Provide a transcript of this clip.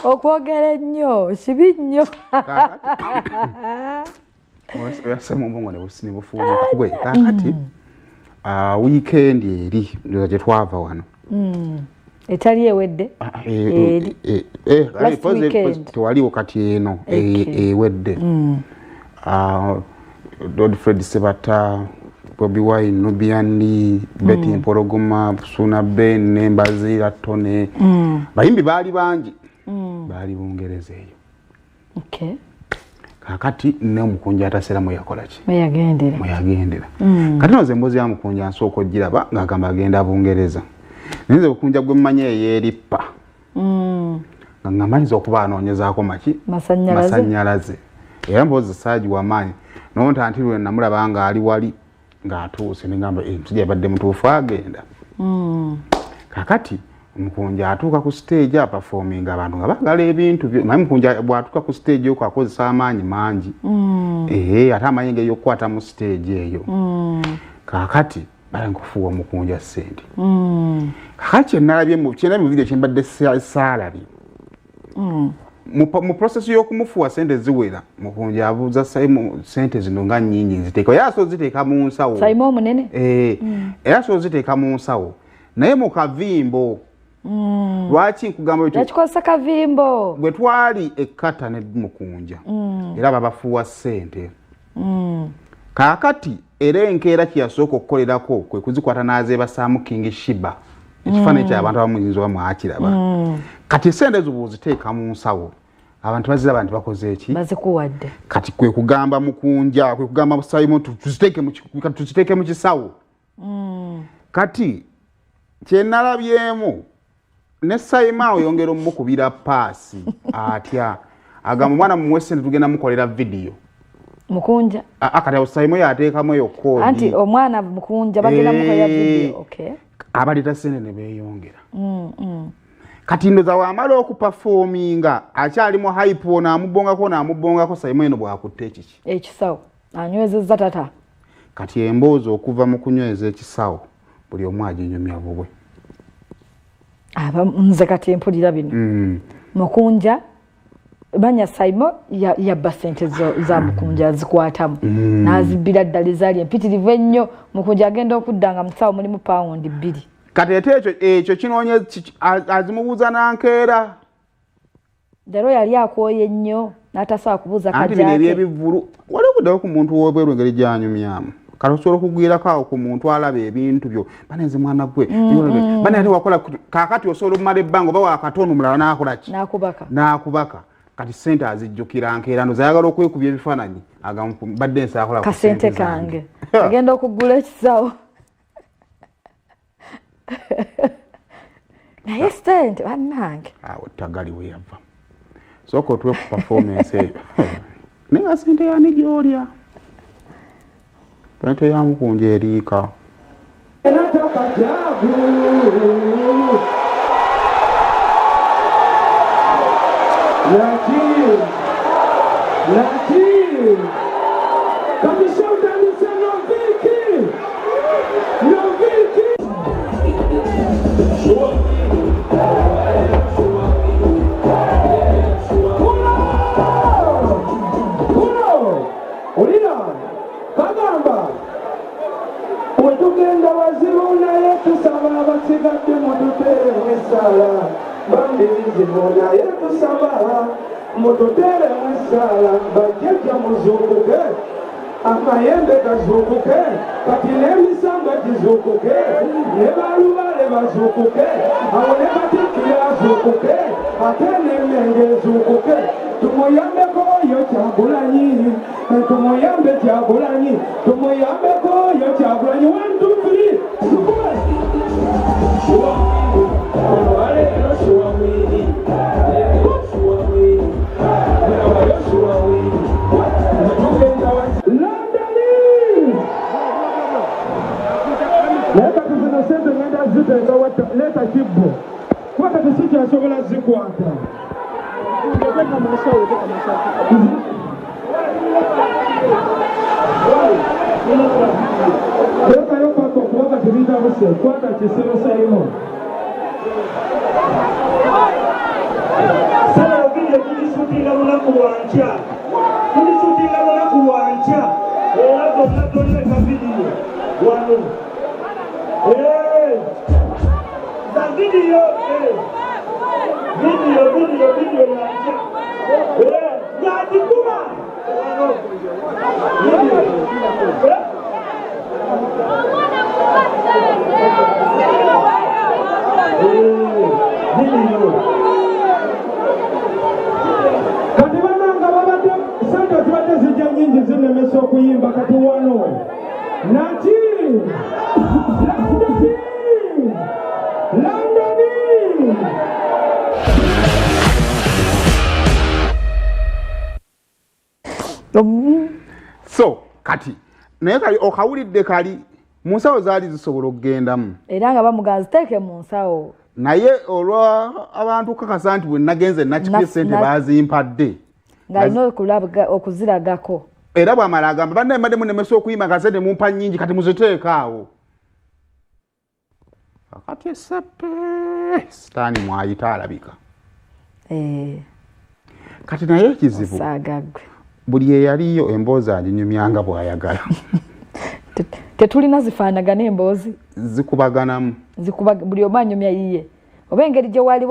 okwogera nnyo kibi nnyo oyasema obwongo ne bufuumuka gwe kakati weekend eri ndoza gye twava wano etali ewedde tewaliwo kati eno ewedde Godfred Sebata, Bobby Wine, Nubian Lee, Betty Mpologoma, Suna Ben, Nembazira Tone. Bayimbi baali bangi. Baali Bungereza eyo. Okay. Kakati ne Mukunja atasera mu yakola ki? Muyagendera. Kati noze mbozi ya Mukunja nsoko giraba ngagamba agenda Bungereza. Nenze Mukunja gwe mmanye yeeripa. Ngamaliza okuba anoonyezaako maki? Masanyalaze. Era mbozi saaji wamaanyi. Nonta antilwe namulaba nga ali wali ng'atuuse nengamba msija badde mutuufu agenda. Kakati Mukunja atuuka ku stage performing abantu nga bagala ebintu bye. Mukunja bw'atuuka ku stage okwo akozesa amaanyi mangi. Ate amayinga y'okukwata mu stage eyo. Kakati bala nkufuwa Mukunja ssente. Kakati nalabye mu video kyembadde saalabye. Mu process y'okumufuwa sente ziwera Mukunja abuuza Simon sente zino nga nnyingi nziteeka era so ziteeka mu nsawo Simon munene era so ziteeka mu nsawo naye mu kavimbo lwaki nkugamba ekyo yakikosa kavimbo bwe twali ekkata ne Mukunja era babafuwa sente kaakati era enkeera kyeyasooka okukolerako kwe kuzikwata n'azeebasaamu King Shiba ekifaananyi ky'abantu abamuyinza oba mwakiraba kati sente zo bw'oziteeka mu nsawo abantu baziraba nti bakoze eki bazikuwadde kati kwe kugamba Mukunja kwe kugamba Simon tuziteeke mu kisawo kati kyenalabyemu ne Simon oyongera omukubira paasi atya agamba omwana mumuwe sente tugenda mukolera video Mukunja kati Simon yateekamu eyo koodi anti omwana Mukunja bagenda mukolera video okay abaleta sente ne beeyongera kati ndoza wamala okuperforminga akyali mu hype wona amubongako Simon eno bwakutte ekiki ekisawo anywezezza tata kati emboozi okuva mu kunyweza ekisawo buli omu aginyumya bubwe nze kati empulira bino Mukunja banya Simon yabba sente za Mukunja zikwatamu n'azibbira ddala ezaali empitirivu ennyo Mukunja agenda okuddanga mu kisawo mulimu pawundi 2 kati ekyo kinoonye azimubuuza nankeera dero yali akwoye nnyo n'atasobola kubuuza kajja ate bino ebyebivulu waliwo okuddayo ku muntu w'obweru engeri gy'anyumyamu kati osobola okugwirako awo ku muntu alaba ebintu byo banenze mwana gwe bane ate wakola kaakati osobola okumala ebbanga oba wakatono omulala n'akola ki n'akubaka kati sente azijjukira nkeera ndoza ayagala okwekubya ebifaananyi badde ensi akola kasente kange agenda okugula ekisawo naye sente bannange awo tagali we yava sooka otuwe ku performance eyo naye sente yani gy'olya sente ya Mukunja eriika Wetugenda wazibu naye tusaba abasigadde mututere mwessaala bandibizibu naye tusaba mututere mwessaala bajjajja muzuukuke amayembe gazuukuke kati n'emisamba gizuukuke ne balubale bazuukuke awo ne Katikkiro azuukuke ate n'emmenge ezuukuke tumuyambeko oyo Kyagulanyi tumuyambe Kyagulanyi tumuyambeko oyo Kyagulanyi 1 2 leta kibbo wakati sikyasobola zikwata lekayo kwako kuwakati bitabuse kwata kisero Simon tulisuutinga lunaku lwankya era gonna toleka vidiyo wano za vidiyo yankya ng'agikuba wano kati bananga babadde sente zibadde zijja nyingi zinemesa okuyimba kati wano naki Londoni so kati naye kali okawulidde kali mu nsawo zaali zisobola okugendamu era nga bamugaa ziteeke mu nsawo naye olwa abantu kakasa nti bwe nagenze nakikubye sente bazimpadde ng'alina okuziragako era bw'amala agamba bannaye mbadde munemesa okuyimba nga sente mumpa nnyingi kati muziteeke awo akati esape sitaani mwayita alabika kati naye ekizibu buli eyaliyo emboozi aginyumyanga bw'ayagala tetulina zifaanagana emboozi zikubaganamu buli omu anyumya yiye oba engeri gye wali